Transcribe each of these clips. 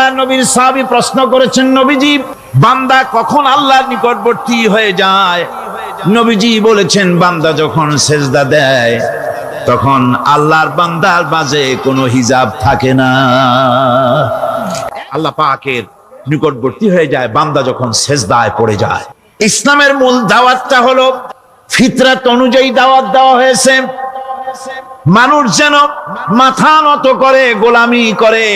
আল্লাহ নবীর সাহাবী প্রশ্ন করেছেন, নবীজি বান্দা কখন আল্লাহর নিকটবর্তী হয়ে যায়? নবীজি বলেছেন, বান্দা যখন সেজদা দেয় তখন আল্লাহর বান্দার মাঝে কোনো হিজাব থাকে না। আল্লাহ পাকের নিকটবর্তী হয়ে যায় বান্দা যখন সেজদায় পড়ে যায়। ইসলামের মূল দাওয়াতটা হলো ফিতরাত অনুযায়ী দাওয়াত দেওয়া হয়েছে। মানুষ যেন মাথা নত করে, গোলামি করে।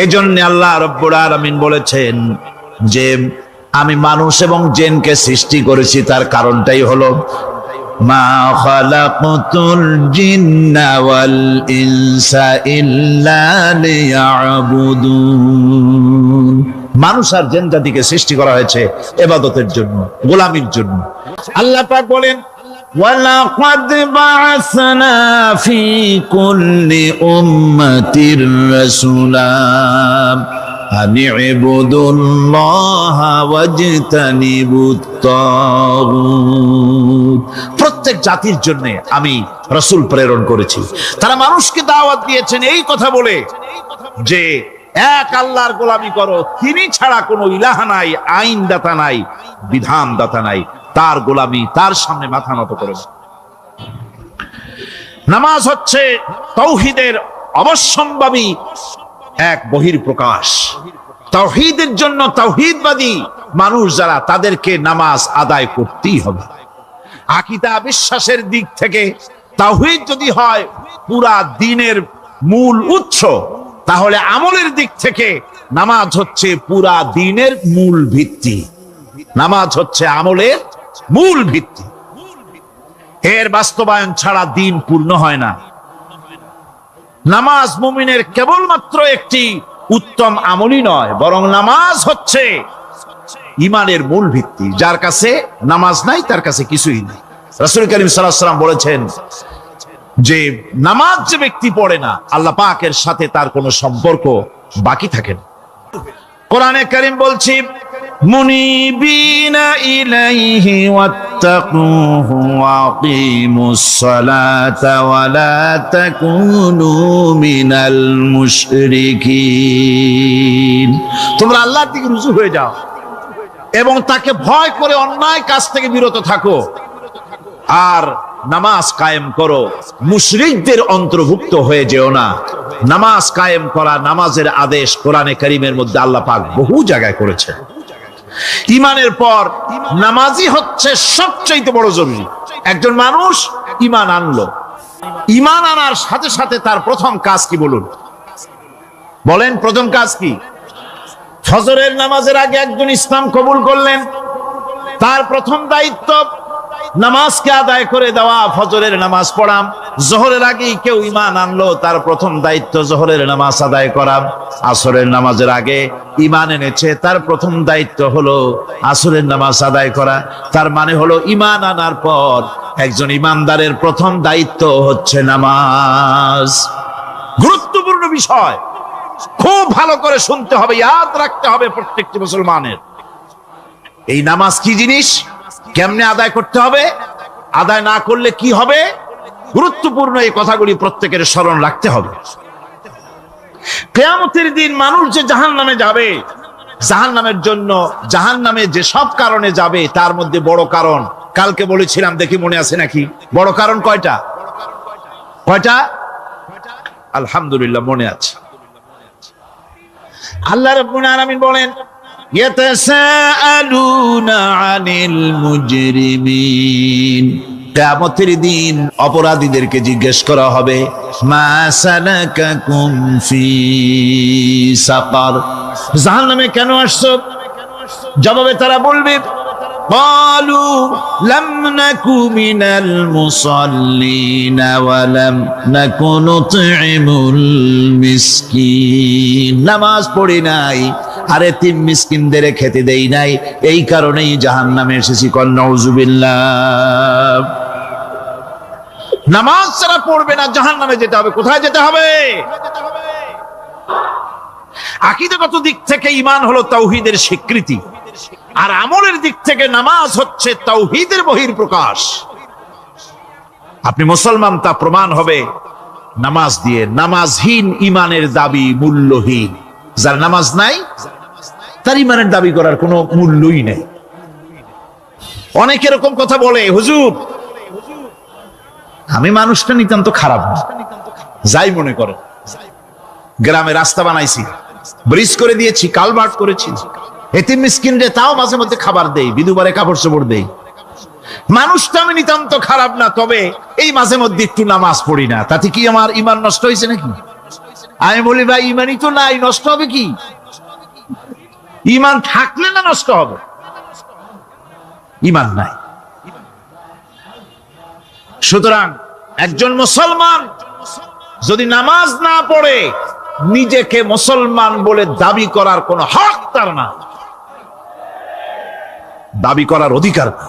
এজন্য আল্লাহ রাব্বুল আলামিন বলেছেন যে আমি মানুষ এবং জিনকে সৃষ্টি করেছি, তার কারণটাই হলো মা খালাকতুল জিন্না ওয়াল ইনসা ইল্লা লিয়াবুদুন। মানুষ আর জিন জাতিকে সৃষ্টি করা হয়েছে ইবাদতের জন্য, গোলামির জন্য। আল্লাহ পাক বলেন, ওয়ালাকাদ বা'আসনা ফি কুল্লি উম্মাতির রাসূলা আন ইবুদুল্লাহা ওয়াজতানিবুত তাগুত। প্রত্যেক জাতির জন্য আমি রাসূল প্রেরণ করেছি, তারা মানুষকে দাওয়াত দিয়েছেন এই কথা বলে যে এক আল্লাহর গোলামি করো, তিনি ছাড়া কোনো ইলাহ নাই, আইনদাতা নাই, বিধানদাতা নাই, তার গোলামি, তার সামনে মাথা নত করে। নামাজ হচ্ছে তাওহীদের অবশ্যম্ভাবী এক বহির্প্রকাশ। তাওহীদের জন্য তাওহীদবাদী মানুষ যারা, তাদেরকে নামাজ আদায় করতেই হবে। আকীদা বিশ্বাসের দিক থেকে তাওহীদ যদি হয় পুরা দ্বীনের মূল উৎস, তাহলে আমলের দিক থেকে নামাজ হচ্ছে পুরা দ্বীনের মূল ভিত্তি। নামাজ হচ্ছে আমলের মূল ভিত্তি। এর বাস্তবায়ন ছাড়া দ্বীন পূর্ণ হয় না। নামাজ মুমিনের কেবলমাত্র একটি উত্তম আমলই নয়, বরং নামাজ হচ্ছে ঈমানের মূল ভিত্তি। যার কাছে নামাজ নাই তার কাছে কিছুই নেই। রাসূল কারীম সাল্লাল্লাহু আলাইহি ওয়াসাল্লাম বলেছেন যে নামাজ যে ব্যক্তি পড়ে না, আল্লাহ পাকের সাথে তার কোনো সম্পর্ক বাকি থাকে না। কোরআনে কারীম বলছে, মুনিবিনা ইলাইহি ওয়াত্তাকুহু ওয়া আকিমুস সালাতা ওয়া লা তাকুনু মিনাল মুশরিকিন। তোমরা আল্লাহর দিকে রুজু হয়ে যাও এবং তাকে ভয় করে অন্যায় কাজ থেকে বিরত থাকো, আর নামাজ কায়েম করো, মুশরিকদের অন্তর্ভুক্ত হয়ে যেও না। নামাজ কায়েম করা, নামাজের আদেশ কোরআনে কারীমের মধ্যে আল্লাহ পাক বহু জায়গায় করেছেন। ঈমানের পর নামাজই হচ্ছে সবচেয়ে বড় জরুরি। একজন মানুষ ঈমান আনলো, ঈমান আনার সাথে সাথে তার প্রথম কাজ কি বলুন? বলেন, প্রথম কাজ কি? ফজরের নামাজের আগে একজন ইসলাম কবুল করলেন, তার প্রথম দায়িত্ব নামাজকে আদায় করে দেওয়া, ফজরের নামাজ পড়া। জোহরের আগে কেউ ঈমান আনলো, তার প্রথম দায়িত্ব জোহরের নামাজ আদায় করা। আসরের নামাজের আগে ঈমান এনেছে, তার প্রথম দায়িত্ব হলো আসরের নামাজ আদায় করা। তার মানে হলো ঈমান আনার পর একজন ঈমানদারের প্রথম দায়িত্ব হচ্ছে নামাজ। গুরুত্বপূর্ণ বিষয়, খুব ভালো করে শুনতে হবে, ইয়াদ রাখতে হবে প্রত্যেকটি মুসলমানের। এই নামাজ কি জিনিস, কেমনে আদায় করতে হবে, আদায় না করলে কি হবে, গুরুত্বপূর্ণ এই কথাগুলি প্রত্যেকের স্মরণ রাখতে হবে। কিয়ামতের দিন মানুষ যে জাহান্নামে যাবে, জাহান্নামের জন্য, জাহান্নামে যে সব কারণে যাবে তার মধ্যে বড় কারণ কালকে বলেছিলাম, দেখি মনে আছে নাকি? বড় কারণ কয়টা? কয়টা? আলহামদুলিল্লাহ মনে আছে। আল্লাহ রাব্বুল আলামিন বলেন, ইয়াতাসাআলুনা আনিল মুজরিমিন। কিয়ামতের দিন অপরাধীদেরকে জিজ্ঞেস করা হবে, মা সালাকাকুম ফি সাকার, জাহান্নামে কেন আসছো? জবাবে তারা বলবে, ক্বালু লাম নাকু মিনাল মুসাল্লিনা ওয়া লাম নাকু নুতঈমুল মিসকিন। নামাজ পড়ি নাই, আর এতিম মিসকিনদের খেতে দেই নাই, এই কারণেই জাহান্নামে এসেছি। কল নাউযুবিল্লাহ। নামাজ যারা পড়বে না জাহান্নামে যেতে হবে। কোথায় যেতে হবে? আকীদাগত দিক থেকে ঈমান হলো তাওহীদের স্বীকৃতি, আর আমলের দিক থেকে নামাজ হচ্ছে তাওহীদের বহির্প্রকাশ। আপনি মুসলমান তা প্রমাণ হবে নামাজ দিয়ে। নামাজহীন ঈমানের দাবি মূল্যহীন। যার নামাজ নাই তার ইমানের দাবি করার কোনো মূল্যই নেই। অনেক এরকম কথা বলে, হুজুর আমি মানুষটা নিতান্ত খারাপ না, যাই মনে করো, গ্রামে রাস্তা বানাইছি, ব্রিজ করে দিয়েছি, কালভার্ট করেছি, এতিম মিসকিনরে তাও মাঝে মধ্যে খাবার দেই, বিধবারে কাপড় চোপড় দেই, মানুষটা আমি নিতান্ত খারাপ না, তবে এই মাঝে মধ্যে একটু নামাজ পড়ি না, তাতে কি আমার ইমান নষ্ট হয়েছে নাকি? আমি বলি ভাই ইমানই তো নাই, নষ্ট হবে কি? ইমান থাকলে না নষ্ট হবে? ইমান নাই। সুতরাং একজন মুসলমান যদি নামাজ না পড়ে নিজেকে মুসলমান বলে দাবি করার কোন হক তার না, দাবি করার অধিকার না।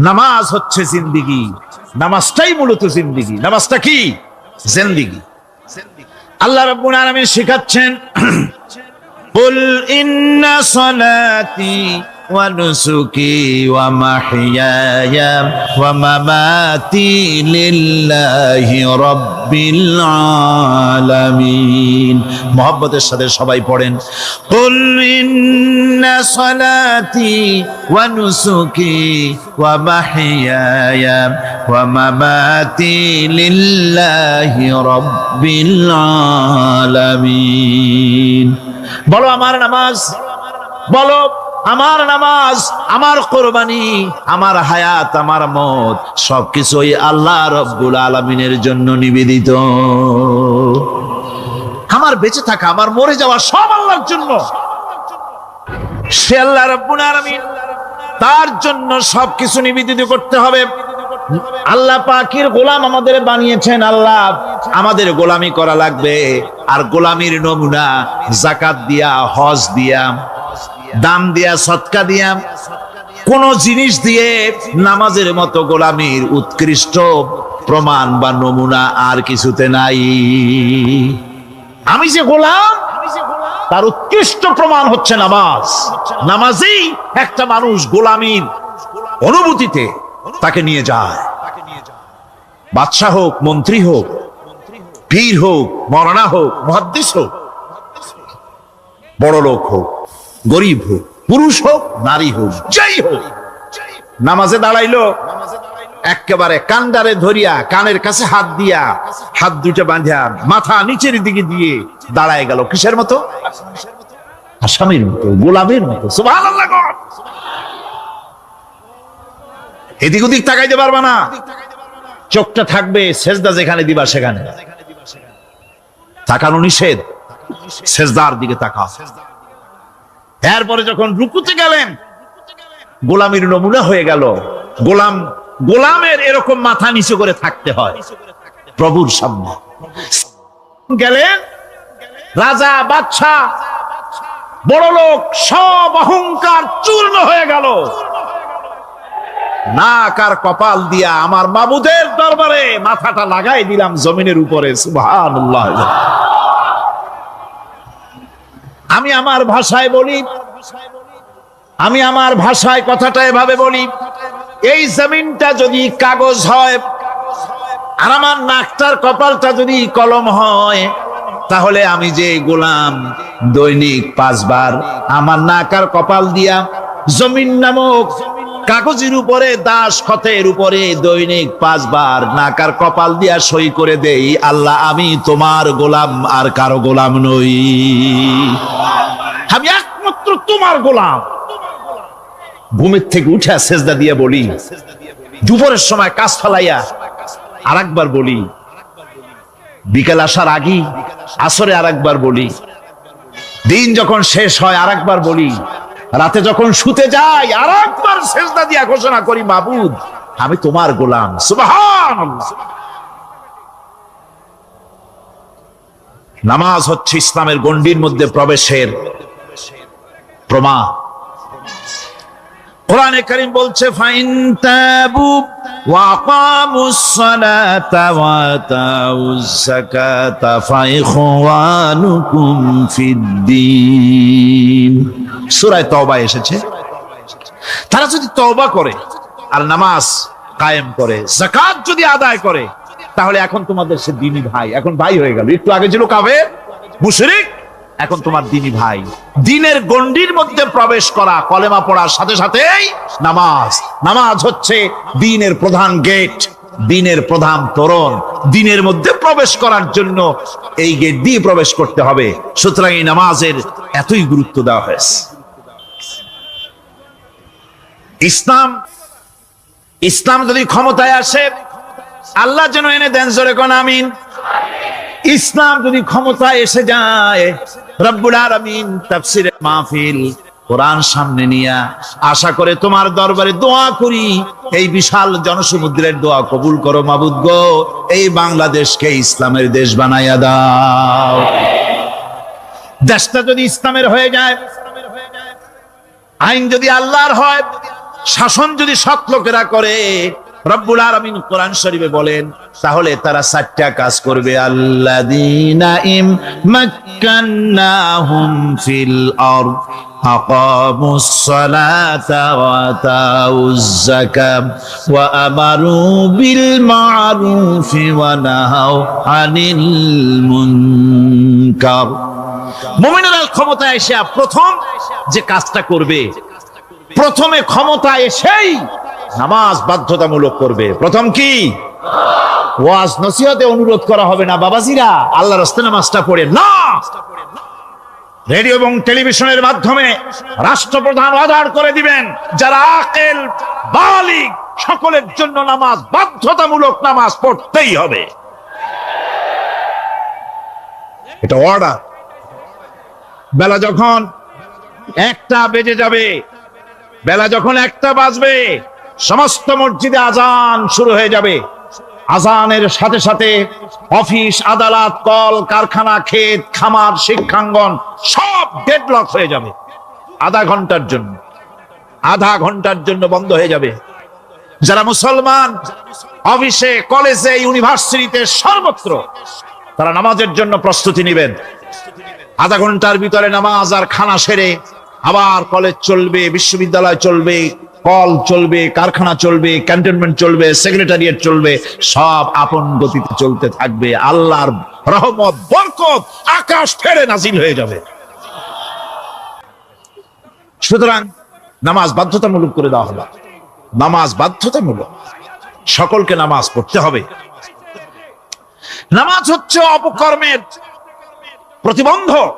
নামাজ হচ্ছে জিন্দিগি, নামাজটাই মূলত জিন্দিগি। নামাজটা কি? জিন্দিগি। আল্লাহ রাব্বুল আলামিন শেখাচ্ছেন, কুল ইন্না সালাতি ওয়া নুসুকি ওয়া মাহইয়ায়া ওয়া মামাতি লিল্লাহি রাব্বিল আলামিন। মুহাব্বতের সাথে সবাই পড়েন, কুল ইন্না সালাতি ওয়া নুসুকি ওয়া মাহইয়ায়া ওয়া মামাতি লিল্লাহি রাব্বিল আলামিন। বলো আমার নামাজ, বলো আমার নামাজ, আমার কোরবানি, আমার হায়াত, আমার মত সবকিছুই আল্লাহ রব্বুল আলামিনের জন্য নিবেদিত। আমার বেঁচে থাকা, আমার মরে যাওয়া সব আল্লাহর জন্য। সে আল্লাহ রব্বুল আলামিন, তার জন্য সবকিছু নিবেদিত করতে হবে। আল্লাহ পাকের গোলাম আমাদের বানিয়েছেন, আল্লাহ আমাদের গোলামি করা লাগবে। আর গোলামির নমুনা যাকাত দিয়া, হজ দিয়া, দান দিয়া, সদকা দিয়া, কোন জিনিস দিয়ে নামাজের মতো গোলামির উৎকৃষ্ট প্রমাণ বা নমুনা আর কিছুতে নাই। আমি যে গোলাম, তার উৎকৃষ্ট প্রমাণ হচ্ছে নামাজ। নামাজেই একটা মানুষ গোলামির অনুভূতিতে তাকে নিয়ে যায়। বাদশাহ হোক, মন্ত্রী হোক, পীর হোক, মৌলানা হোক, মুহাদ্দিস হোক, বড় লোক হোক, গরিব হোক, পুরুষ হোক, নারী হোক, যাই হোক, নামাজে দাঁড়াইলো, একেবারে কান্ডারে ধরিয়া, কানের কাছে হাত দিয়া, হাত দুটো বাঁধিয়া মাথা নিচের দিকে দিয়ে দাঁড়ায় গেল। কিসের মতো? আসামির মতো, গোলামের মতো। সুবহানাল্লাহ। এদিক ওদিক তাকাইতে পারবা না, চোখটা থাকবে সেজদা যেখানে দিবা সেখানে। তাকানো নিষেধ, সেজদার দিকে তাকা। এরপরে যখন রুকুতে গেলেন, গোলামের নমুনা হয়ে গেল। গোলামের এরকম মাথা নিচু করে থাকতে হয় প্রভুর সামনে। গেলেন রাজা, বাদশা, বড় লোক, সব অহংকার চূর্ণ হয়ে গেল। নাক আর কপাল দিয়া আমার মাবুদের দরবারে মাথাটা লাগাই দিলাম জমিনের উপরে। সুবহানাল্লাহ। আমি আমার ভাষায় বলি, আমি আমার ভাষায় কথাটা এভাবে বলি, এই জমিনটা যদি কাগজ হয় আর আমার নাকটার কপালটা যদি কলম হয়, তাহলে আমি যে গোলাম দৈনিক 5 বার আমার নাক আর কপাল দিয়া জমিন নামক কাগজের উপরে, দাস খতের উপরে দৈনিক 5 বার নাক আর কপাল দিয়া সই করে দেই, আল্লাহ আমি তোমার গোলাম, আর কারো গোলাম নই। আমি একমাত্র তোমার গোলাম। ঘুমের থেকে উঠে সেজদা দিয়ে বলি, দুপুরের সময় কাজ ফেলাইয়া আরেকবার বলি, বিকেল আসার আগে আসরে আরেকবার বলি, দিন যখন শেষ হয় আরেকবার বলি, রাতে যখন শুতে যাই আরেকবার সেজদা দিয়া ঘোষণা করি, মাবুদ আমি তোমার গোলাম। সুবহানাল্লাহ। নামাজ হচ্ছে ইসলামের গণ্ডির মধ্যে প্রবেশের প্রমাণ। কোরআনে কারীম বলছে, ফাইন তাবু ওয়া আকামুস সালাতা ওয়া আতাউজ যাকাতা ফাইখওয়ানুকুম ফিদ্দীন। সূরা তওবা এসেছে। তারা যদি তওবা করে আর নামাজ কায়েম করে, যাকাত যদি আদায় করে, তাহলে এখন তোমাদের সে দ্বীনি ভাই, এখন ভাই হয়ে গেল। একটু আগে ছিল কাফের, মুশরিক এখন তোমার দ্বীনি ভাই। দ্বীনের গণ্ডির মধ্যে প্রবেশ করা, কলেমা পড়ার সাথে সাথেই নামাজ। নামাজ হচ্ছে দ্বীনের প্রধান গেট, দ্বীনের প্রধান তোরণ। দ্বীনের মধ্যে প্রবেশ করার জন্য এই গেট দিয়ে প্রবেশ করতে হবে। সুতরাং এই নামাজের এতই গুরুত্ব দেওয়া হয়েছে। ইসলাম যদি ক্ষমতায় আসে, আল্লাহ যেন এনে দেন, জোরে কোন আমিন। ইসলাম যদি ক্ষমতায় এসে যায়, রব্বুল আলামিন তাফসীরের মাহফিল, কোরআন সামনে নিয়ে আশা করে তোমার দরবারে দোয়া করি, এই বিশাল জনসমুদ্রের দোয়া কবুল করো মাবুদ গো, এই বাংলাদেশকে ইসলামের দেশ বানাইয়া দাও। দেশটা যদি ইসলামের হয়ে যায়, আইন যদি আল্লাহর হয়, শাসন যদি সৎ লোকেরা করে, রব্বুল আলামিন কোরআন শরীফে বলেন, তাহলে তারা 4টা কাজ করবে। আল্লাযীনা মাক্কান্নাহুম ফিল আরদ আকামুস সালাতা ওয়া আতাউজ যাকাত ওয়া আমারু বিল মা'রুফি ওয়া নাহাউ আনিল মুনকার। মুমিনেরা ক্ষমতায় এসে প্রথম যে কাজটা করবে, প্রথমে ক্ষমতা এসেই নামাজ বাধ্যতামূলক করবে। প্রথম কি? ওয়াজ নসিহতে অনুরোধ করা হবে না, বাবাজিরা আল্লাহর রাস্তায় নামাজটা পড়ে না। রেডিও এবং টেলিভিশনের মাধ্যমে রাষ্ট্রপ্রধান অর্ডার করে দিবেন, যারা আকেল বালিগ সকলের জন্য নামাজ বাধ্যতামূলক, নামাজ পড়তেই হবে। এটা অর্ডার। বেলা যখন 1টা বেজে যাবে, বেলা যখন 1টা বাজবে, সমস্ত মসজিদে আজান শুরু হয়ে যাবে। আজানের সাথে সাথে অফিস, আদালত, কল কারখানা, ক্ষেত খামার, শিক্ষাঙ্গন সব ডেডলক হয়ে যাবে। আধা ঘন্টার জন্য বন্ধ হয়ে যাবে। যারা মুসলমান অফিসে, কলেজে, ইউনিভার্সিটিতে, সর্বত্র তারা নামাজের জন্য প্রস্তুতি নেবেন। আধা ঘন্টার ভিতরে নামাজ আর খানা সেরে আবার কলেজ চলবে, বিশ্ববিদ্যালয় চলবে, কল চলবে, কারখানা চলবে, ক্যান্টনমেন্ট চলবে, সেক্রেটারিয়েট চলবে, সব আপন গতিতে চলতে থাকবে। আল্লাহর রহমত, বরকত আকাশ ফেরে নাজিল হয়ে যাবে। সুতরাং নামাজ বাধ্যতামূলক করে দেওয়া হলো। নামাজ বাধ্যতামূলক, সকলকে নামাজ পড়তে হবে। নামাজ হচ্ছে অপকর্মের প্রতিবন্ধক।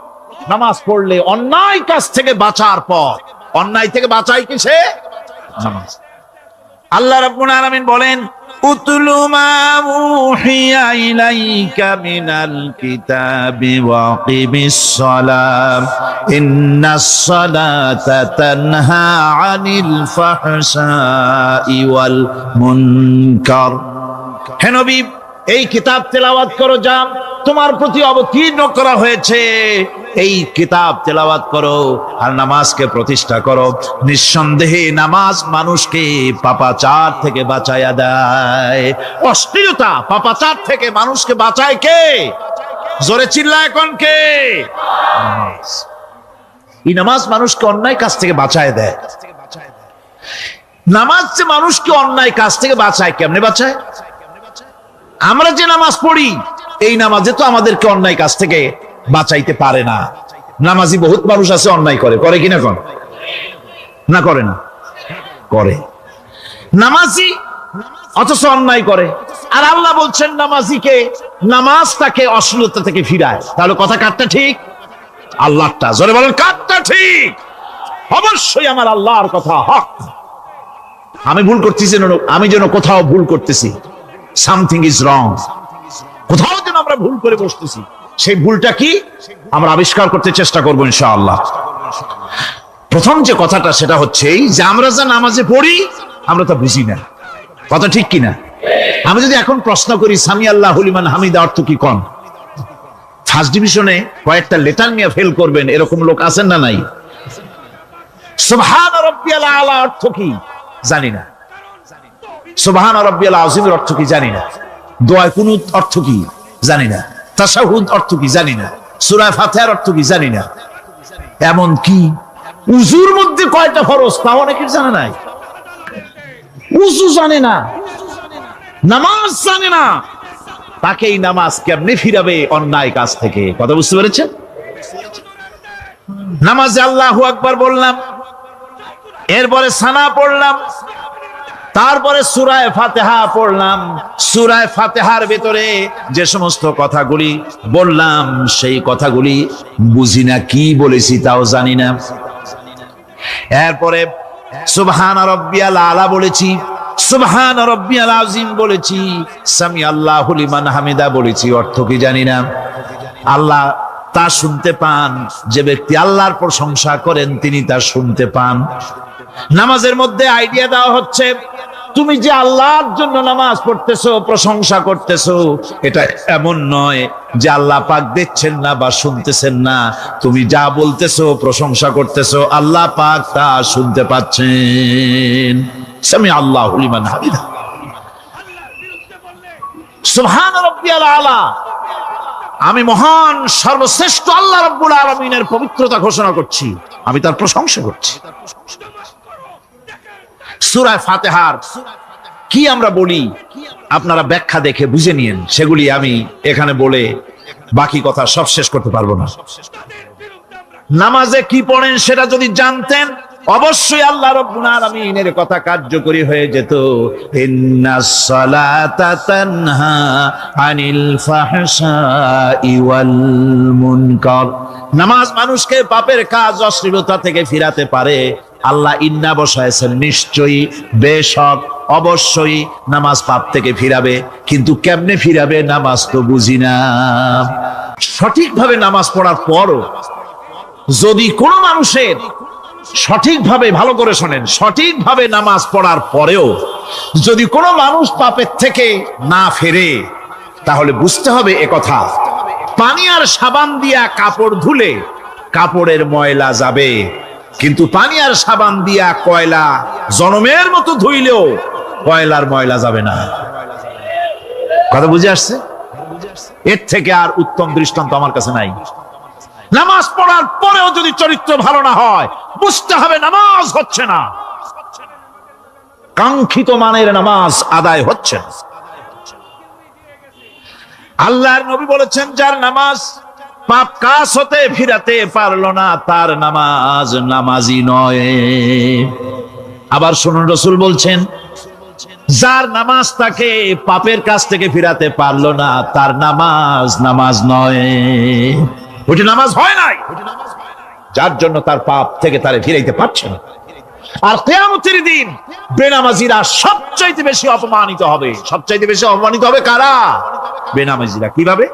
নামাজ পড়লে অন্যায় কাজ থেকে বাঁচার পথ। অন্যায় থেকে বাঁচাই কিসে? নামাজ। আল্লাহ রাব্বুল আলামিন বলেন, উতলু মা উহিয়া ইলাইকা মিনাল কিতাবি ওয়া আকিমিস সালাম ইন্নাস সালাতা তানহা আনিল ফাহশাই ওয়াল মুনকার। হে নবী, এই কিতাব তেলাওয়াত করো, যা তোমার প্রতি অবতীর্ণ করা হয়েছে, এই কিতাব তেলাওয়াত করো আর নামাজকে প্রতিষ্ঠা করো। নিঃসন্দেহে নামাজ মানুষকে পাপাচার থেকে বাঁচায়া দেয়। অশ্লীলতা, পাপাচার থেকে মানুষকে বাঁচায় কে? জোরে চিল্লায় কোন কে? নামাজ। এই নামাজ মানুষকে অন্যায় কাজ থেকে বাঁচায় দেয়। নামাজ যে মানুষকে অন্যায় কাজ থেকে বাঁচায়, কেমনে বাঁচায়? আমরা যে নামাজ পড়ি, এই নামাজে তো আমাদেরকে অন্যায় কাজ থেকে বাঁচাইতে পারে না। নামাজি বহুত মানুষ আছে অন্যায় করে, করে কিনা? কোন না করে না? করে। নামাজি অথচ অন্যায় করে। আর আল্লাহ বলছেন নামাজিকে, নামাজ তাকে অশ্লীলতা থেকে ফিরায়। তাহলে কথা কারটা ঠিক? আল্লাহরটা। জোরে বলেন, কারটা ঠিক? অবশ্যই আমার আল্লাহর কথা হক। আমি ভুল করতেছি, আমি যেন কোথাও ভুল করতেছি, সামথিং ইজ রং, কোথাও যেন আমরা ভুল করে বসতেছি, সেই ভুলটা কি আমরা আবিষ্কার করতে চেষ্টা করবো ইনশাআল্লাহ। প্রথম যে কথাটা সেটা হচ্ছে যে আমরা যা নামাজে পড়ি আমরা তা বুঝি না। কথা ঠিক কিনা? আমি যদি এখন প্রশ্ন করি সামি আল্লাহু লিমান হামিদা অর্থ কি, কোন ফার্স্ট ডিভিশনে কয়েকটা লেটার নিয়ে ফেল করবেন এরকম লোক আছেন না নাই? সুবহান রাব্বিয়াল আলা অর্থ কি জানি না। সুবহান রাব্বিয়াল আযীমের অর্থ কি জানি না। দোয়া কুনুত অর্থ কি জানি না। তাশাহুদ অর্থ কি জানি না। সূরা ফাতিহার অর্থ কি জানি না। এমন কি উযুর মধ্যে কয়টা ফরজ তা অনেকের জানা নাই। উযু জানে না, নামাজ জানে না, তাকেই নামাজ কেমনে ফিরাবে অন্যায় কাজ থেকে। কথা বুঝতে পেরেছেন? নামাজে আল্লাহু আকবার বললাম, এরপরে সানা পড়লাম, তারপরে সূরা ফাতিহা পড়লাম। সূরা ফাতিহার ভিতরে যে সমস্ত কথাগুলি বললাম সেই কথাগুলি বুঝি না, কি বলেছি তাও জানি না। এরপরে সুবহান রাব্বিয়াল আলা বলেছি, সুবহান রাব্বিয়াল আযীম বলেছি, সামি আল্লাহু লিমান হামিদা বলেছি, অর্থ কি জানি না। আল্লাহ তা শুনতে পান, যে ব্যক্তি আল্লাহর প্রশংসা করেন তিনি তা শুনতে পান। নামাজের মধ্যে আইডিয়া দেওয়া হচ্ছে, তুমি যে আল্লাহর জন্য নামাজ পড়তেছো, প্রশংসা করতেছো, এটা এমন নয় যে আল্লাহ পাক দেখছেন না বা শুনতেছেন না। তুমি যা বলতেছো, প্রশংসা করতেছো, আল্লাহ পাক তা শুনতে পাচ্ছেন। সামি আল্লাহু লিমান হামিদা, সুবহান রাব্বিয়াল আলা। আমি মহান সর্বশ্রেষ্ঠ আল্লাহ রাব্বুল আলামিনের পবিত্রতা ঘোষণা করছি, আমি তার প্রশংসা করছি। সূরা ফাতিহার কি আমরা বলি আপনারা ব্যাখ্যা দেখে বুঝে নিয়েন, সেগুলি আমি এখানে বলে বাকি কথা সব শেষ করতে পারবো না। নামাজে কি পড়েন সেটা যদি জানতেন, অবশ্যই আল্লাহ রাব্বুল আলামিনের কথা কার্যকরী হয়ে যেত। ইন্নাস সালাতা তানহা আনিল ফাহশাই ওয়াল মুনকার। নামাজ মানুষকে পাপের কাজ, অশ্লীলতা থেকে ফিরাতে পারে। আল্লাহ ইন্না বসায়ছেন, নিশ্চয়ই, বেশক, অবশ্যই নামাজ পাপ থেকে ফিরাবে। কিন্তু কেমনে ফিরাবে নামাজ তো বুঝি না। সঠিকভাবে নামাজ পড়ার পরও যদি কোনো মানুষের সঠিকভাবে, ভালো করে শোনেন, সঠিকভাবে নামাজ পড়ার পরেও যদি কোনো মানুষ পাপের থেকে না ফেরে, তাহলে বুঝতে হবে একথা, পানি আর সাবান দিয়া কাপড় ধুলে কাপড়ের ময়লা যাবে, কিন্তু পানি আর সাবান দিয়া কয়লা জনমের মতো ধুইলেও কয়লার ময়লা যাবে না। কথা বুঝে আসছে? এর থেকে আর উত্তম দৃষ্টান্ত আমার কাছে নাই। নামাজ পড়ার পরেও যদি চরিত্র ভালো না হয়, বুঝতে হবে নামাজ হচ্ছে না, কাঙ্ক্ষিত মানের নামাজ আদায় হচ্ছে না। আল্লাহর নবী বলেছেন, যার নামাজ পাপ কাজ হতে ফিরাতে পারলো না, তার নামাজ নামাজি নয়। আবার শুনুন, রাসূল বলছেন, যার নামাজ তাকে পাপের কাজ থেকে ফিরাতে পারলো না, তার নামাজ নামাজ নয়, ওটি নামাজ হয় নাই, যার জন্য তার পাপ থেকে তারে ফিরাইতে পারছে না। আর কিয়ামতের দিন বেনামাজিরা সবচাইতে বেশি অপমানিত হবে। সবচাইতে বেশি অপমানিত হবে কারা? বেনামাজিরা। কিভাবে?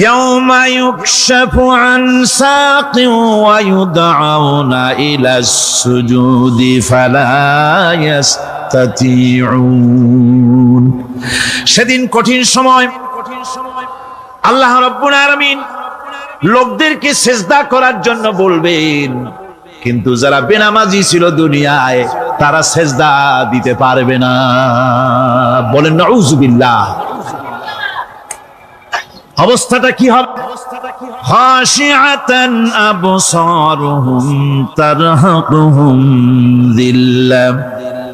ইয়াউমা ইউকশাফু আন সাকিন ওয়া ইউদআউনা ইলাস সুজুদি ফালা ইস্তাতিউন। সেদিন কঠিন সময়, আল্লাহ রাব্বুল আলামিন লোকদেরকে সিজদা করার জন্য বলবেন, কিন্তু যারা বেনামাজি ছিল দুনিয়ায় তারা সিজদা দিতে পারবে না। বলেন নাউযুবিল্লাহ। অবস্থাটা কি হবে? খাশিআতান আবসারুহুম তারহাকুহুম যিল্লাহ।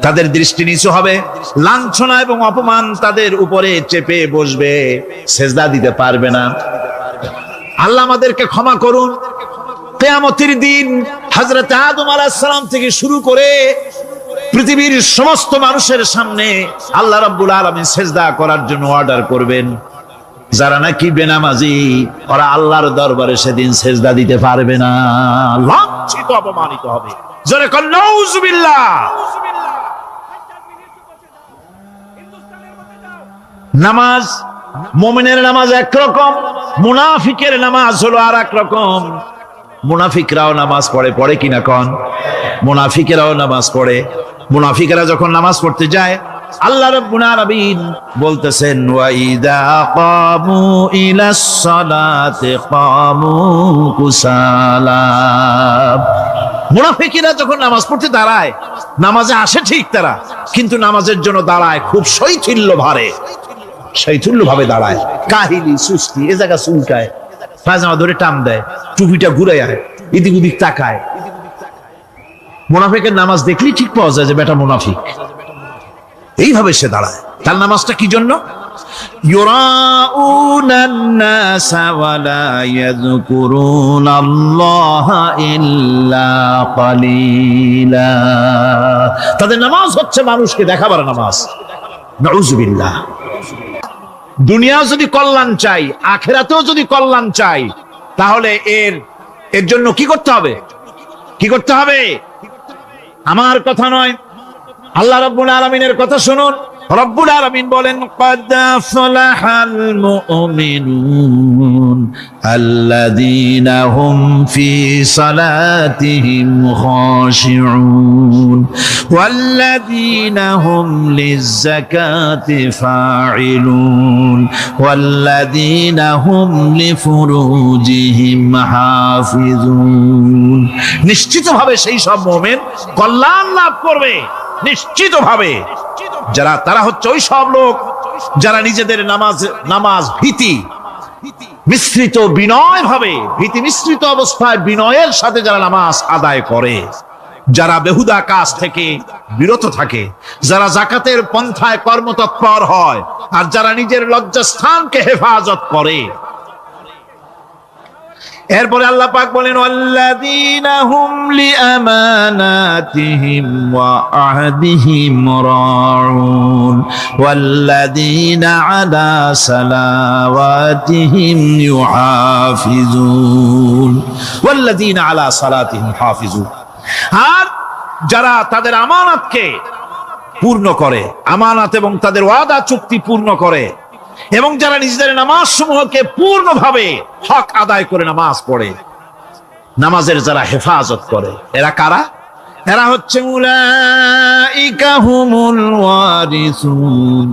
তাদের দৃষ্টি নিচু হবে, লাঞ্ছনা এবং অপমান তাদের উপরে চেপে বসবে, সিজদা দিতে পারবে না। আল্লাহ আমাদেরকে ক্ষমা করুন। কিয়ামতের দিন হযরত আদম আলাইহিস সালাম থেকে শুরু করে পৃথিবীর সমস্ত মানুষের সামনে আল্লাহ রাব্বুল আলামিন সিজদা করার জন্য অর্ডার করবেন। যারা নাকি বেনামাজি, ওরা আল্লাহর দরবারে সেদিন সিজদা দিতে পারবে না, লাঞ্ছিত, অপমানিত হবে। জোরে কোন নাউযুবিল্লাহ। নামাজ, মুমিনের নামাজ একরকম, মুনাফিকের নামাজ হলো আর এক রকম। মুনাফিকরাও নামাজ পড়ে, পড়ে কিনা কোন? মুনাফিকেরাও নামাজ পড়ে। মুনাফিকেরা যখন নামাজ পড়তে যায়, আল্লাহ রাব্বুল আলামিন বলতেছেন, ওয়া ইযা কামু ইলাস সালাতি কামু কুসালা। মুনাফিকরা যখন নামাজ পড়তে দাঁড়ায়, নামাজে আসে ঠিক তারা, কিন্তু নামাজের জন্য দাঁড়ায় খুব শৈথিল্য ভারে, শৈথিল্য ভাবে দাঁড়ায়, কাহিলি, সুস্তি, এ জায়গা চুলকায়, পায়জামা ধরে টান দেয়, টুপিটা ঘুরায়, এদিক ওদিক তাকায়। মুনাফিকের নামাজ দেখলেই ঠিক পাওয়া যায় যে বেটা মুনাফিক। এইভাবে সে দাঁড়ায়, তার নামাজটা কি জন্য? ইউরাউনান নাসা ওয়া লা ইয়াযকুরুনাল্লাহা ইল্লা কালিলা। তাদের নামাজ হচ্ছে মানুষকে দেখাবার নামাজ। নাউযুবিল্লাহ। দুনিয়া যদি কল্যাণ চাই, আখিরাতেও যদি কল্যাণ চাই, তাহলে এর জন্য কি করতে হবে? কি করতে হবে? আমার কথা নয়, আল্লাহ রাব্বুল আলামিনের কথা শুনুন। রব্বুল আলামিন বলেন, ক্বাদ আফলাহাল মুমিনুন আল্লাযীনা হুম ফি সালাতিহিম খাশিউন ওয়াল্লাযীনা হুম লিয-যাকাতি ফাঈলুন ওয়াল্লাযীনা হুম লিফুরুজিহিম হাফিজুন। নিশ্চিতভাবে সেই সব মুমিন কল্যাণ লাভ করবে, নিশ্চিতভাবে। তারা হচ্ছে ওই সব লোক যারা নিজেদের নামাজ ভীতি মিশ্রিত বিনয় ভাবে, ভীতি মিশ্রিত অবস্থায় বিনয়ের সাথে যারা নামাজ আদায় করে, যারা বেহুদা কাজ থেকে বিরত থাকে, যারা যাকাতের পন্থায় কর্মতৎপর হয়, আর যারা নিজের লজ্জাস্থানকে হেফাজত করে। এরপরে আল্লাহ পাক বলেন, ওয়াল্লাযীনা হুম লিআমানাতিহিম ওয়া আহদিহিম রাউন ওয়াল্লাযীনা আলা সালাওয়াতিহিম ইউহাফিজুন ওয়াল্লাযীনা আলা সালাতিহিম হাফিজুন। আর যারা তাদের আমানতকে পূর্ণ করে, আমানত এবং তাদের ওয়াদা চুক্তি পূর্ণ করে, এবং যারা নিজেদের নামাজ সমূহকে পূর্ণভাবে হক আদায় করে নামাজ পড়ে, নামাজের যারা হেফাজত করে, এরা কারা? এরা হচ্ছে উলাইকা হুমুল ওয়ারিসুন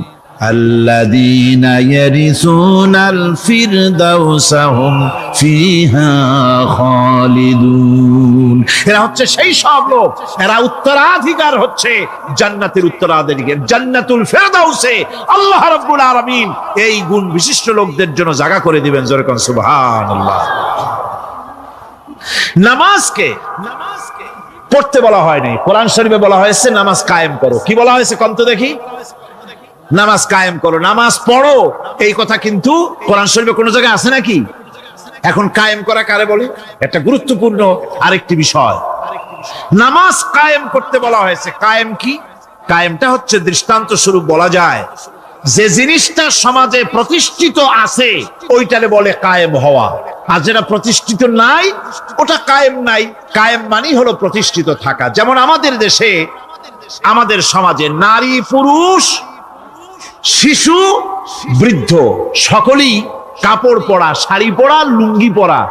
আল্লাযীনা ইয়ারিসুনাল ফিরদাউসা হুম ফিহা খালিদুন। এরা হচ্ছে সেই সব লোক, এরা উত্তরাধিকার হচ্ছে জান্নাতের উত্তরাধিকার, জান্নাতুল ফিরদাউসে আল্লাহ রাব্বুল আলামিন এই গুণ বিশিষ্ট লোকদের জন্য জায়গা করে দিবেন। জোরে কোন সুবহানাল্লাহ। নামাজকে পড়তে বলা হয়নি, কোরআন শরীফে বলা হয়েছে নামাজ কায়েম করো। কি বলা হয়েছে কোন তো দেখি? নামাজ কায়েম করো, নামাজ পড়ো। এই কথা কিন্তু কোরআন শরীফে কোন জায়গায় আছে নাকি? এখন কায়েম করা কারে বলে? একটা গুরুত্বপূর্ণ আরেকটি বিষয়। নামাজ কায়েম করতে বলা হয়েছে। কায়েম কি? কায়েমটা হচ্ছে দৃষ্টান্ত স্বরূপ বলা যায় যে জিনিসটা সমাজে প্রতিষ্ঠিত আছে ওইটারে বলে কায়েম হওয়া, আর যেটা প্রতিষ্ঠিত নাই ওটা কায়েম নাই। কায়েম মানেই হলো প্রতিষ্ঠিত থাকা। যেমন আমাদের দেশে, আমাদের সমাজে নারী পুরুষ শিশু বৃদ্ধ সকলেই কাপড় পরা, শাড়ি পরা, লুঙ্গি পরা,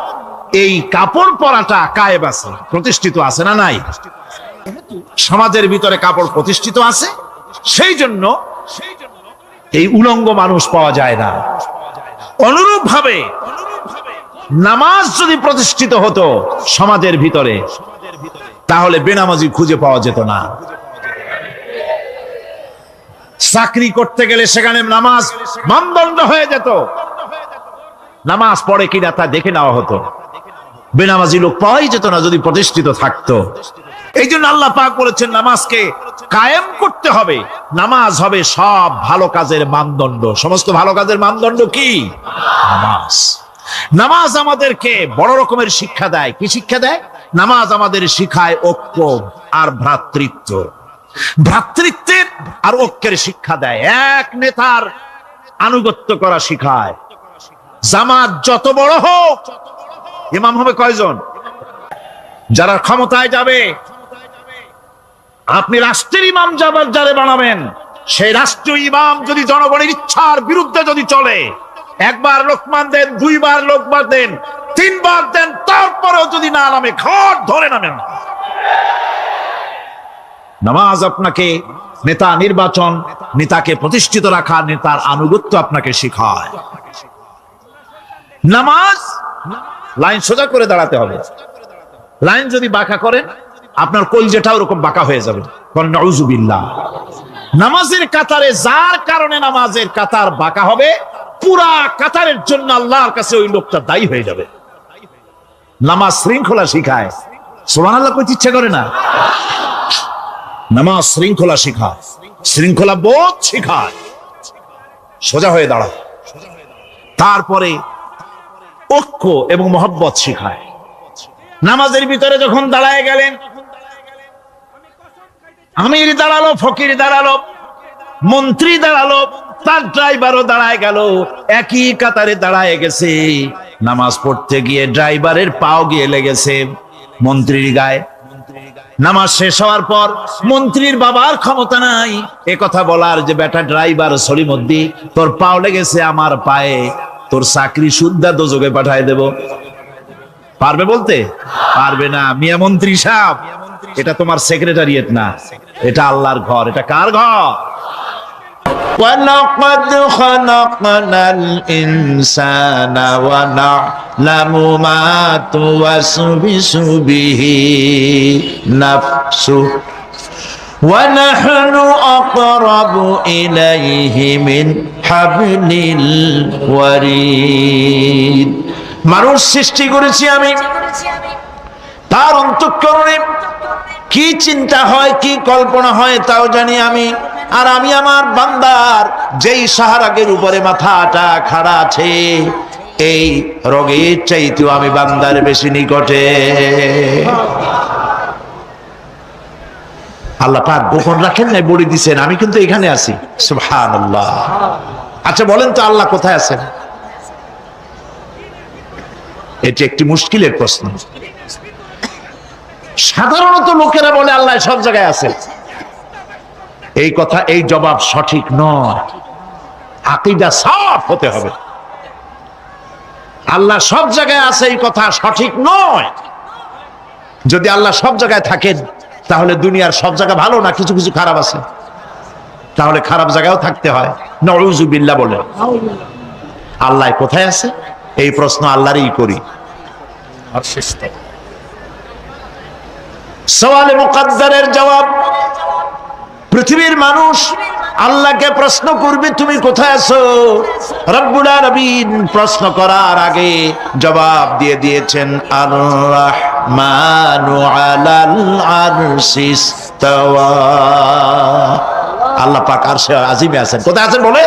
এই কাপড় পরাটা কায়েম আছে, প্রতিষ্ঠিত আছে না নাই? সমাজের ভিতরে কাপড় প্রতিষ্ঠিত আছে, সেই জন্য এই উলঙ্গ মানুষ পাওয়া যায় না। অনুরূপ ভাবে নামাজ যদি প্রতিষ্ঠিত হতো সমাজের ভিতরে, তাহলে বেনামাজি খুঁজে পাওয়া যেত না। চাকরি করতে গেলে সেখানে নামাজ মানদণ্ড হয়ে যেত, নামাজ পড়ে কিনা তা দেখে নেওয়া হতো। বেনামাজি লোক পাওয়াই যেত না যদি প্রতিষ্ঠিত থাকতো। এই জন্য আল্লাহ পাক বলেছেন নামাজকে কায়েম করতে হবে। নামাজ হবে সব ভালো কাজের মানদণ্ড। সমস্ত ভালো কাজের মানদণ্ড কি? নামাজ। নামাজ আমাদেরকে বড় রকমের শিক্ষা দেয়। কি শিক্ষা দেয়? নামাজ আমাদের শিখায় ঐক্য আর ভ্রাতৃত্ব, ভ্রাতৃত্বের আর ঐক্যের শিক্ষা দেয়। এক নেতার আনুগত্য করা শিখায়। জামাত যত বড় হোক, ইমাম হবে কয়জন? যারা ক্ষমতায় যাবে, আপনি রাষ্ট্রের ইমাম যারে বানাবেন, সেই রাষ্ট্রীয় ইমাম যদি জনগণের ইচ্ছার বিরুদ্ধে যদি চলে, একবার লোকমান দেন, দুইবার লোকমান দেন, তিনবার দেন, তারপরেও যদি না নামে, ঘর ধরে নামেন। নামাজ আপনাকে নেতা নির্বাচন, নেতাকে প্রতিষ্ঠিত রাখা, নেতার আনুগত্য আপনাকে শেখায়। নামাজ লাইন সোজা করে দাঁড়াতে হবে। লাইন যদি বাঁকা করেন, আপনার কলজেটা ওরকম বাঁকা হয়ে যাবে। নাউযুবিল্লাহ। নামাজের কাতারে যার কারণে নামাজের কাতার বাঁকা হবে, পুরা কাতারের জন্য আল্লাহর কাছে ওই লোকটা দায়ী হয়ে যাবে। নামাজ শৃঙ্খলা শিখায়। সুবহানাল্লাহ কইতে ইচ্ছে করে না? নামাজ শৃঙ্খলা শিখায়, শৃঙ্খলা বোধ শিখায়। সোজা হয়ে দাঁড়াও। তারপরে ঐক্য এবং মহব্বত শিখায়। নামাজের ভিতরে যখন দাঁড়ায় গেলেন, আমির দাঁড়ালো, ফকির দাঁড়ালো, মন্ত্রী দাঁড়ালো, তার ড্রাইভারও দাঁড়ায় গেল, একই কাতারে দাঁড়ায় গেছে। নামাজ পড়তে গিয়ে ড্রাইভারের পাও গিয়ে লেগেছে মন্ত্রীর গায়ে। নামাজ শেষ হওয়ার পর মন্ত্রীর বাবার ক্ষমতা নাই এ কথা বলার যে বেটা ড্রাইভার সলিমুদ্দি, তোর পাও লেগেছে আমার পায়ে, তোর চাকরি শুদ্ধা দোজকে পাঠায় দেব। পারবে বলতে? পারবে না। মিয়া মন্ত্রী সাহেব, এটা তোমার সেক্রেটারিয়েট না, এটা আল্লাহর ঘর। এটা কার ঘর? وَلَقَدْ خَلَقْنَا الْإِنسَانَ وَنَعْلَمُ مَا تُوَسْوِسُ بِهِ نَفْسُهُ وَنَحْنُ أَقْرَبُ إِلَيْهِ مِنْ حَبْلِ الْوَرِيدِ। মানুষ সৃষ্টি করেছি আমি, তার অন্তঃকরণে কি চিন্তা হয়, কি কল্পনা হয় তাও জানি আমি। আর আমি আমার বান্দার যেই সাহারাগের উপরে মাথাটা খাড়া আছে, এই রোগের চাইতেও আমি বান্দার বেশি নিকটে। আল্লাহ পাক গোপন রাখেন নাই, বলে দিছেন আমি কিন্তু এখানে আছি। সুবহানাল্লাহ। আচ্ছা বলেন তো আল্লাহ কোথায় আছেন? এটি একটি মুশকিলের প্রশ্ন। সাধারণত লোকেরা বলে আল্লাহ সব জায়গায় আছে। এই কথা, এই জবাব সঠিক নয়। আকীদা সাফ হতে হবে। আল্লাহ সব জায়গায় আছে এই কথা সঠিক নয়। যদি আল্লাহ সব জায়গায় থাকেন তাহলে দুনিয়ার সব জায়গা ভালো না, কিছু কিছু খারাপ আছে। তাহলে খারাপ জায়গায়ও থাকতে হয়। নাউযুবিল্লাহ বলে। আল্লাহ কোথায় আছে এই প্রশ্ন আল্লাহরই করি। আর শেষ সওয়ালে মুকদ্দারের জবাব, পৃথিবীর মানুষ আল্লাহকে প্রশ্ন করবে তুমি কোথায় আছো। রব্বুল আলামিন প্রশ্ন করার আগে জবাব দিয়ে দিয়েছেন, আর রাহমানু আলাল আরশি ইস্তাওয়া। আল্লাহ পাক আরশে আজিমে আছেন। কোথায় আছেন বলে?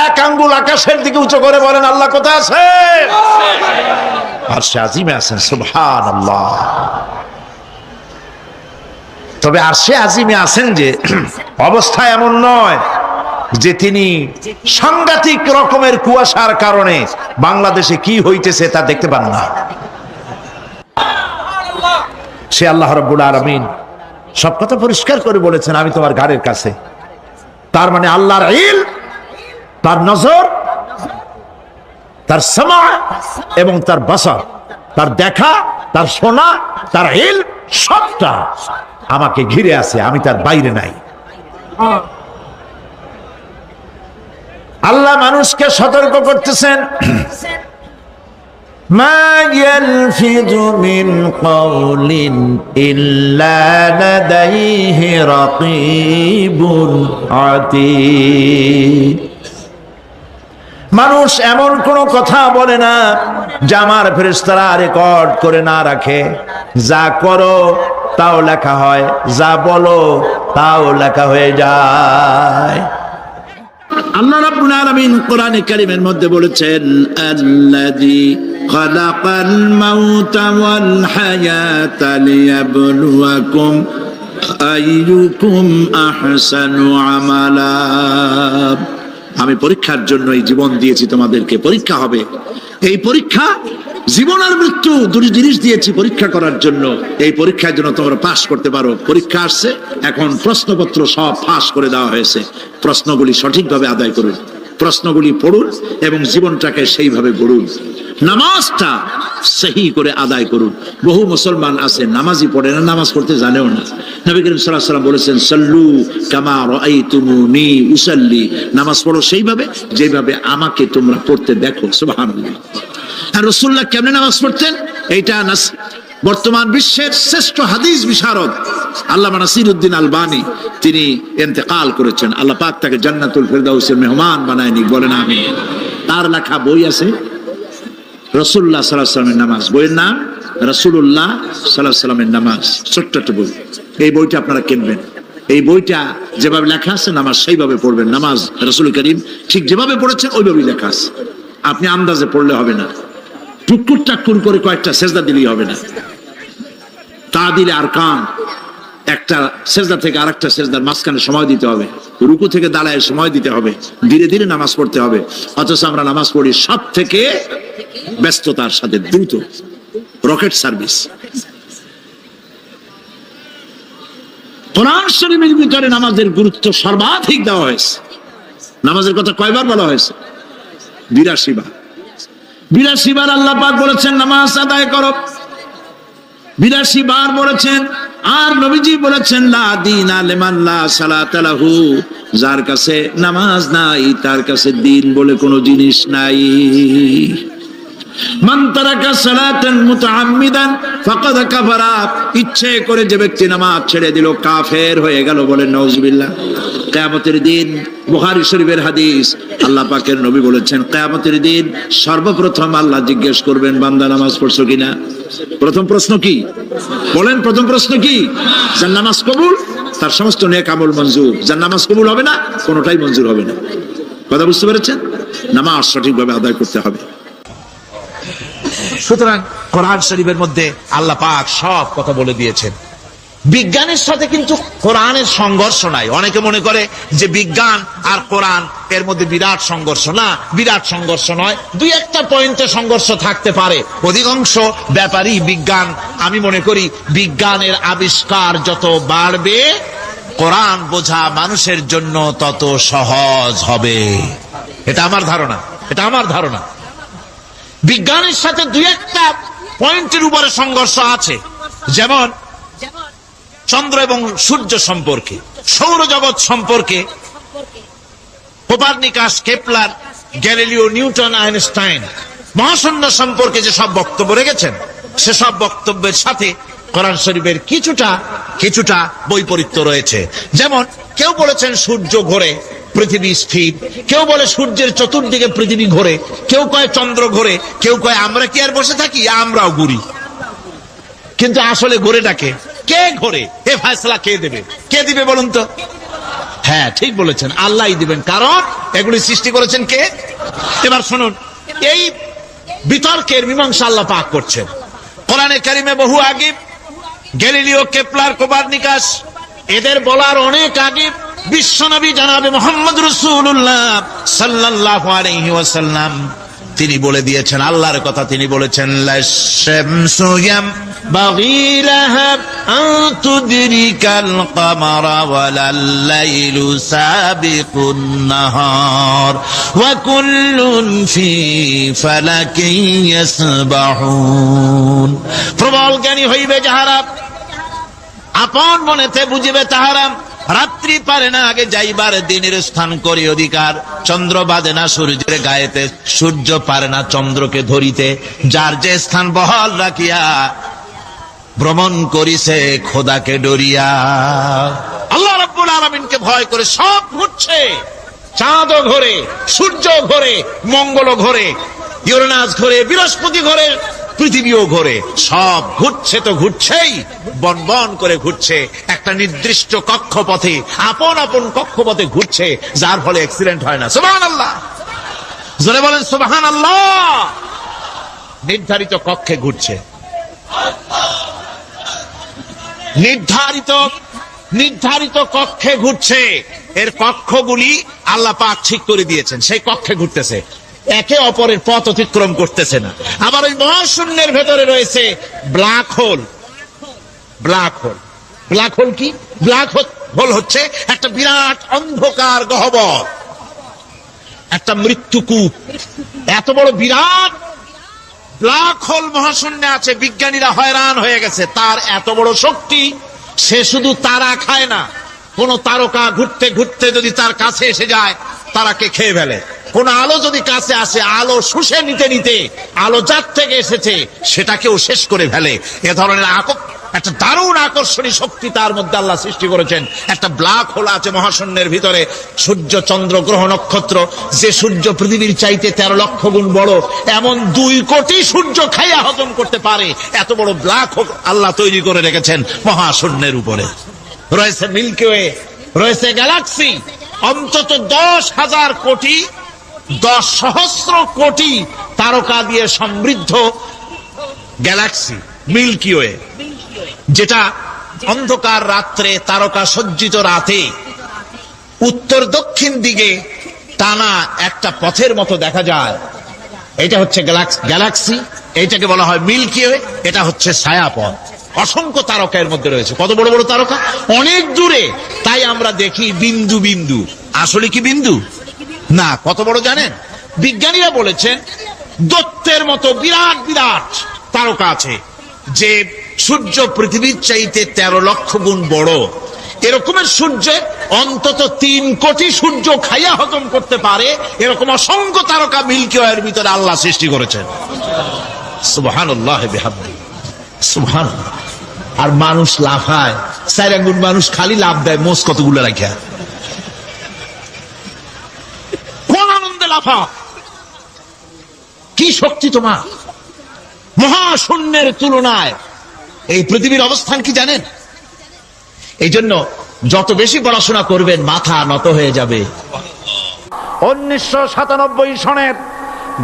এক আঙ্গুল আকাশের দিকে উঁচু করে বলেন আল্লাহ কোথায় আছেন? আরশে আজিমে আছেন। সুবহানাল্লাহ। তবে আরশে আজিমে আছেন যে অবস্থা এমন নয় যে তিনি সাংঘাতিক রকমের কুয়াশার কারণে বাংলাদেশে কি হইতেছে তা দেখতে পান না। সে আল্লাহ রাব্বুল আলামিন সব কথা পরিষ্কার করে বলেছেন আমি তোমার ঘাড়ের কাছে। তার মানে আল্লাহর ইলম, তার নজর, তার সামা এবং তার বাসার, তার দেখা, তার শোনা, তার ইলম সবটা আমাকে ঘিরে আছে, আমি তার বাইরে নাই। আল্লাহ মানুষকে সতর্ক করতেছেন, মা ইয়ালফিযু মিন কাওলিন ইল্লা লাদাইহি রাকীবুন আতীদ। মানুষ এমন কোন কথা বলে না যা আমার ফেরেশতারা রেকর্ড করে না রাখে। যা করো তাও লেখা হয়, যা বলো তাও লেখা হয়ে যায়। আল্লাহ রাব্বুল আলামিন কোরআনে কারীমের মধ্যে বলেছেন, আল্লাযী খালাকাল মাউতা ওয়াল হায়াতা লিয়াবলুয়াকুম আইয়ুকুম আহসানু আমালা। আমি পরীক্ষার জন্য এই জীবন দিয়েছি, তোমাদেরকে পরীক্ষা হবে। এই পরীক্ষা জীবন আর মৃত্যু দুটি জিনিস দিয়েছি পরীক্ষা করার জন্য। এই পরীক্ষার জন্য তোমরা পাস করতে পারো। পরীক্ষা আসছে, এখন প্রশ্নপত্র সব ফাঁস করে দেওয়া হয়েছে। প্রশ্নগুলি সঠিকভাবে আদায় করুন, প্রশ্নগুলি পড়ুন এবং জীবনটাকে সেইভাবে গড়ুন। নামাজটা সহি করে আদায় করুন। বহু মুসলমান আছে নামাজই পড়ে না, নামাজ পড়তে জানেও না। নবী করিম সাল্লাল্লাহু আলাইহি ওয়াসাল্লাম বলেছেন, সাল্লু কামা রাআইতুমুনি উসাল্লি। নামাজ পড়ো সেইভাবে যেভাবে আমাকে তোমরা পড়তে দেখো। সুবহানাল্লাহ। আর রাসূলুল্লাহ কেমনে নামাজ পড়তেন এইটা বর্তমান বিশ্বের শ্রেষ্ঠ হাদিস বিশারদ আল্লামা নাসিরউদ্দিন আলবানী তিনি ইন্তেকাল করেছেন। আল্লাহ পাক তাকে জান্নাতুল ফেরদাউসের মেহমান বানায় নিক, বলেন আমিন। তার লেখা বই আছে রাসূলুল্লাহ সাল্লাল্লাহু আলাইহি ওয়াসাল্লামের নামাজ। বইয়ের নাম রাসূলুল্লাহ সাল্লাল্লাহু আলাইহি ওয়াসাল্লামের নামাজ, ছোট্ট একটা বই। এই বইটা আপনারা কিনবেন। এই বইটা যেভাবে লেখা আছে নামাজ সেইভাবে পড়বেন। নামাজ রাসূল করিম ঠিক যেভাবে পড়েছেন ওইভাবেই লেখা আছে। আপনি আন্দাজে পড়লে হবে না, টুকুর টাকুর করে কয়েকটা সেজদা দিলেই হবে না। তা দিলে আর কান একটা সেজদা থেকে আরেকটা সেজদার মাঝখানে সময় দিতে হবে, রুকু থেকে দাঁড়ায় সময় দিতে হবে, ধীরে ধীরে নামাজ পড়তে হবে। অথচ আমরা নামাজ পড়ি সব থেকে ব্যস্ততার সাথে, দ্রুত, রকেট সার্ভিস। কোরআন শরীফের ভিতরে নামাজের গুরুত্ব সর্বাধিক দেওয়া হয়েছে। নামাজের কথা কয়বার বলা হয়েছে? 82 বার। 82 বার আল্লাহ পাক বলেছেন নামাজ আদায় করো, 82 বার বলেছেন। আর নবীজি বলেছেন লা দীনা লিমান লা সালাতা লাহু, যার কাছে নামাজ নাই তার কাছে দ্বীন বলে কোনো জিনিস নাই। মান তারাকা সালাতান মুতাআম্মিদান ফাকাদ কাফারা, ইচ্ছে করে যে ব্যক্তি নামাজ ছেড়ে দিল কাফের হয়ে গেল, বলেন নাউজুবিল্লাহ। কিয়ামতের দিন, বুখারী শরীফের হাদিস, আল্লাহ পাকের নবী বলেছেন কিয়ামতের দিন সর্বপ্রথম আল্লাহ জিজ্ঞেস করবেন বান্দা নামাজ পড়ছো কিনা। প্রথম প্রশ্ন কি বলেন? প্রথম প্রশ্ন কি? যার নামাজ কবুল তার সমস্ত নেক আমল মঞ্জুর, যার নামাজ কবুল হবে না কোনোটাই মঞ্জুর হবে না। কথা বুঝতে পেরেছেন? নামাজ সঠিকভাবে আদায় করতে হবে। সুতরাং কোরআন শরীফের মধ্যে আল্লাহ পাক সব কথা বলে দিয়েছেন। বিজ্ঞানের সাথে কিন্তু কোরআনের সংঘর্ষ নাই। অনেকে মনে করে যে বিজ্ঞান আর কোরআন এর মধ্যে বিরাট সংঘর্ষ। না, বিরাট সংঘর্ষ নয়, দুই একটা পয়েন্টে সংঘর্ষ থাকতে পারে। অধিকাংশ ব্যাপারই বিজ্ঞান, আমি মনে করি বিজ্ঞানের আবিষ্কার যত বাড়বে কোরআন বোঝা মানুষের জন্য তত সহজ হবে। এটা আমার ধারণা, এটা আমার ধারণা। বিজ্ঞানের সাথে দুই একটা পয়েন্টের উপরে সংঘর্ষ আছে, যেমন চন্দ্র এবং সূর্য সম্পর্কে, সৌরজগৎ সম্পর্কে Copernicus, Kepler, Galileo, Newton, Einstein মহাশূন্য সম্পর্কে যে সব বক্তব্য রেখেছেন, সেসব বক্তব্যের সাথে কোরআন শরীফের কিছুটা বৈপরীত্য রয়েছে। যেমন কেউ বলেছেন সূর্য ঘোরে, পৃথিবী স্থির, কেউ বলে সূর্যের চতুর্দিকে পৃথিবী ঘোরে, কেউ কয় চন্দ্র ঘোরে, কেউ কয় আমরা কি আর বসে থাকি, আমরাও ঘুরি। কিন্তু আসলে ঘোরেটাকে কে ঘোরে, এ ফয়সালা কে দেবে? কে দিবে বলুন তো? হ্যাঁ, ঠিক বলেছেন, আল্লাহই দিবেন, কারণ এগুলি সৃষ্টি করেছেন কে? এবার শুনুন, এই বিতর্কের মীমাংসা আল্লাহ পাক করছেন কোরআনে কারিমে বহু আগে। গ্যালিলিও, কেপলার, কোপারনিকাস এদের বলার অনেক আগে বিশ্বনবী জনাবে মুহাম্মদ রাসূলুল্লাহ সাল্লাল্লাহু আলাইহি ওয়াসাল্লাম তিনি বলে দিয়েছেন, আল্লাহর কথা তিনি বলেছেন, লাশ-শামসু ইয়ামবাগি লাহা আন তুদরিকাল কামারা ওয়ালাল লাইলু সাবিকুন নাহার ওয়া কুল্লুন ফি ফালাকিন ইয়াসবাহুন। প্রবল জ্ঞানী হইবে যাহারা, আপন মনেতে বুঝিবে তাহারা, রাত্রি পারে না আগে যাইবার দিনের স্থান করি অধিকার। চন্দ্র বাঁধে না সূর্যের গায়েতে, সূর্য পারে না চন্দ্রকে ধরিতে। যার যে স্থান বহাল রাখিয়া ভ্রমণ করিছে খোদাকে ডরিয়া। আল্লাহ রাব্বুল আলামিনকে ভয় করে সব ঘুরছে, চাঁদও ঘোরে, সূর্য ঘোরে, মঙ্গল ঘোরে, ইউরেনাস ঘোরে, বৃহস্পতি ঘোরে, পৃথিবীও ঘোরে। সব ঘুরছে তো ঘুরছেই, বন করে ঘুরছে একটা নির্দিষ্ট কক্ষপথে, আপন আপন কক্ষপথে ঘুরছে, যার ফলে অ্যাক্সিডেন্ট হয় না। সুবহানাল্লাহ, জোরে বলেন সুবহানাল্লাহ। নির্ধারিত কক্ষে ঘুরছে, নির্ধারিত কক্ষে ঘুরছে। এর কক্ষগুলি আল্লাহ পাক ঠিক করে দিয়েছেন, সেই কক্ষে ঘুরতেছে, একে অপরের পথ অতিক্রম করতেছে না। আবার ওই মহাশূন্যের ভেতরে রয়েছে ব্ল্যাক হোল। ব্ল্যাক হোল কি? ব্ল্যাক হোল হচ্ছে একটা বিরাট অন্ধকার গহ্বর, একটা মৃত্যুকূপ। এত বড় বিরাট ব্ল্যাক হোল মহাশূন্যে আছে, বিজ্ঞানীরা হয়রান হয়ে গেছে। তার এত বড় শক্তি, সে শুধু তারা খায় না, কোন তারকা ঘুরতে ঘুরতে যদি তার কাছে এসে যায় তারাকে খেয়ে ফেলে। কোন আলো যদি কাছে আসে, আলো শুষে নিতে নিতে আলো যার থেকে এসেছে সেটাকেও শেষ করে ফেলে। এ ধরনের একটা দারুণ আকর্ষণী শক্তি তার মধ্যে আল্লাহ সৃষ্টি করেছেন। একটা ব্ল্যাক হোল আছে মহাশূন্যের ভিতরে। সূর্য, চন্দ্র, গ্রহ, নক্ষত্র, যে সূর্য পৃথিবীর চাইতে 13 লক্ষ গুণ বড়, এমন 2 কোটি সূর্য খাইয়া হজম করতে পারে, এত বড় ব্ল্যাক হোল আল্লাহ তৈরি করে রেখেছেন মহাশূন্যের উপরে। রয়েছে মিল্কি ওয়ে, রয়েছে গ্যালাক্সি, অন্তত 10,000 কোটি 10 সহস্র কোটি তারকা দিয়ে সমৃদ্ধ গ্যালাক্সি মিল্কি ওয়ে, যেটা অন্ধকার রাত্রে তারকা সজ্জিত রাতে উত্তর দক্ষিণ দিকে টানা একটা পথের মতো দেখা যায়। এটা হচ্ছে গ্যালাক্সি, এইটাকে বলা হয় মিল্কি ওয়ে, এটা হচ্ছে ছায়াপথ। অসংখ্য তারকা এর মধ্যে রয়েছে। কত বড় বড় তারকা, অনেক দূরে, তাই আমরা দেখি বিন্দু বিন্দু। আসলে কি বিন্দু না, কত বড় জানেন? বিজ্ঞানীরা বলেছেন দৈত্যের মতো বিরাট বিরাট তারকা আছে, যে সূর্য পৃথিবীর চাইতে 13 লক্ষ গুণ বড়। এরকমের সূর্য অন্তত 3 কোটি সূর্য খাইয়া হজম করতে পারে, এরকম অসংখ্য তারকা মিল্কি ওয়ের ভিতরে আল্লাহ সৃষ্টি করেছেন। সুবহানাল্লাহ বিহামদি, সুবহানাল্লাহ। আর মানুষ লাফায়, 4 আঙ্গুল মানুষ খালি লাভ দেয়, মোষ কতগুলো রাখিয়া, কোন আনন্দে লাফা, কি শক্তি তোমার! মহাশূন্যের তুলনায় এই পৃথিবীর অবস্থান কি জানেন? এই জন্য যত বেশি পড়াশোনা করবেন মাথা নত হয়ে যাবে। 1997 সনের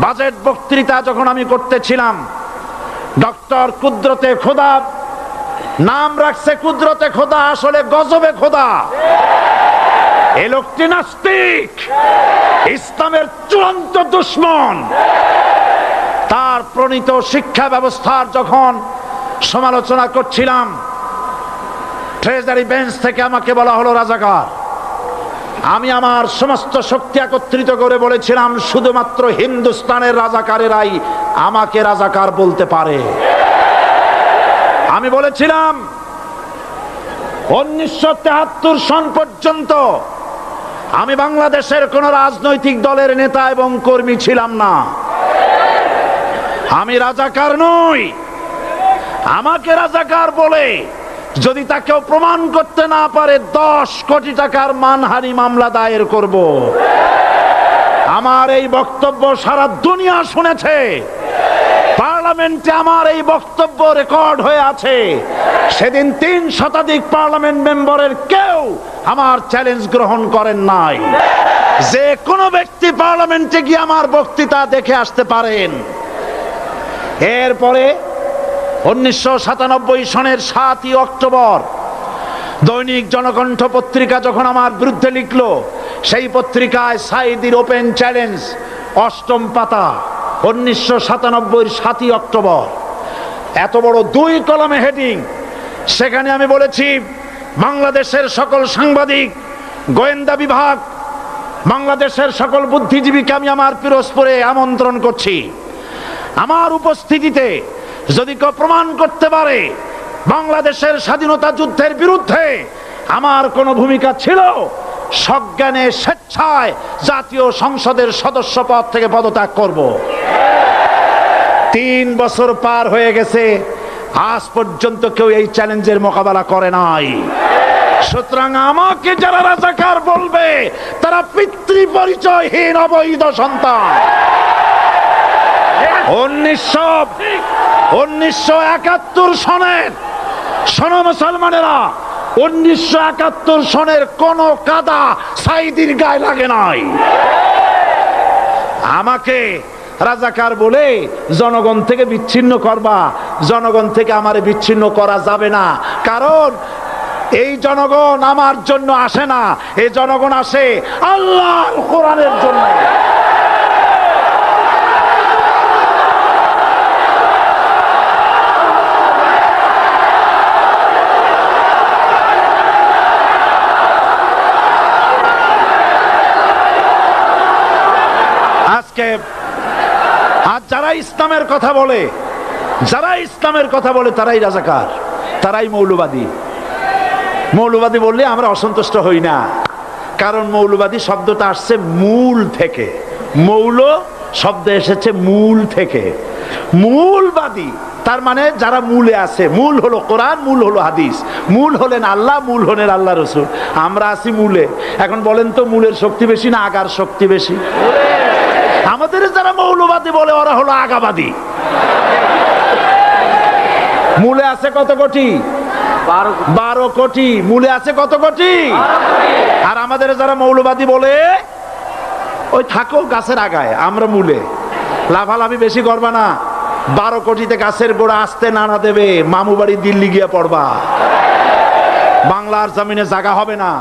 বাজেট বক্তৃতা যখন আমি করতেছিলাম, ডক্টর কুদরতে খোদা, নাম রাখছে কুদরতে খোদা, আসলে গজবে খোদা। এই লোকটি নাস্তিক, ইসলামের চূড়ান্ত দুশমন। তার প্রণীত শিক্ষা ব্যবস্থার যখন সমালোচনা করছিলাম, ট্রেজারি বেঞ্চ থেকে আমাকে বলা হলো রাজাকার। আমি আমার সমস্ত শক্তি একত্রিত করে বলেছিলাম, শুধুমাত্র হিন্দুস্তানের রাজাকারেরাই আমাকে রাজাকার বলতে পারে। আমি বলেছিলাম 1973 সন পর্যন্ত আমি বাংলাদেশের কোন রাজনৈতিক দলের নেতা এবং কর্মী ছিলাম না। আমি রাজাকার নই। আমাকে রাজাকার বলে যদি তাকেও প্রমাণ করতে না পারে, 10 কোটি টাকার মানহানি মামলা দায়ের করব। আমার এই বক্তব্য সারা দুনিয়া শুনেছে। পার্লামেন্টে আমার এই বক্তব্য রেকর্ড হয়ে আছে। সেদিন 3 শতাধিক পার্লামেন্ট মেম্বারের কেউ আমার চ্যালেঞ্জ গ্রহণ করেন নাই। যে কোনো ব্যক্তি পার্লামেন্টে গিয়ে আমার বক্তৃতা দেখে আসতে পারেন। এরপরে 1997 সনের 7ই অক্টোবর দৈনিক জনকণ্ঠ পত্রিকা যখন আমার বিরুদ্ধে লিখলো, সেই পত্রিকায় সাইদির ওপেন চ্যালেঞ্জ 8ম পাতা, 1997 7ই অক্টোবর, এত বড় 2 কলমে হেডিং। সেখানে আমি বলেছি, বাংলাদেশের সকল সাংবাদিক, গোয়েন্দা বিভাগ, বাংলাদেশের সকল বুদ্ধিজীবীকে আমি আমার পিরোজপুরে আমন্ত্রণ করছি। আমার উপস্থিতিতে যদি কেউ প্রমাণ করতে পারে বাংলাদেশের স্বাধীনতা যুদ্ধের বিরুদ্ধে আমার কোনো ভূমিকা ছিল, সজ্ঞানে স্বেচ্ছায় জাতীয় সংসদের সদস্য পদ থেকে পদত্যাগ করব। 3 বছর পার হয়ে গেছে, আজ পর্যন্ত কেউ এই চ্যালেঞ্জের মোকাবেলা করে নাই। সুতরাং আমাকে যারা রাজাকার বলবে, তারা পিতৃ পরিচয়হীন অবৈধ সন্তান। 1971 সনের, শোনো মুসলমানেরা, 1971 সনের কোন কাদা সাইদির গায়ে লাগে নাই। আমাকে রাজাকার বলে জনগণ থেকে বিচ্ছিন্ন করবা, জনগণ থেকে আমারে বিচ্ছিন্ন করা যাবে না। কারণ এই জনগণ আমার জন্য আসে না, এই জনগণ আসে আল্লাহর কোরআনের জন্য। আজ যারা ইসলামের কথা বলে, তারাই রাজাকার, তারাই মৌলবাদী। মৌলবাদী বললে আমরা অসন্তুষ্ট হই না, কারণ মৌলবাদী শব্দটা আসছে মূল থেকে। মৌল শব্দ এসেছে মূল থেকে। মূলবাদী তার মানে যারা মূলে আছে। মূল হলো কোরআন, মূল হলো হাদিস, মূল হলেন আল্লাহ, মূল হলেন আল্লাহ রসুল। আমরা আছি মূলে। এখন বলেন তো, মূলের শক্তি বেশি না আগার শক্তি বেশি? আমাদের যারা মৌলবাদী বলে ওরা হলো আগাবাদী। মূলে আছে কত কোটি? 12 কোটি। মূলে আছে কত কোটি? আর আমাদের যারা মৌলবাদী বলে ওই থাকো গাছের আগায়, আমরা মূলে। লাফালাফি বেশি করবা না, 12 কোটিতে গাছের গোড়া আসতে নানা দেবে, মামু বাড়ি দিল্লি গিয়ে পড়বা, বাংলার জমিনে জায়গা হবে না।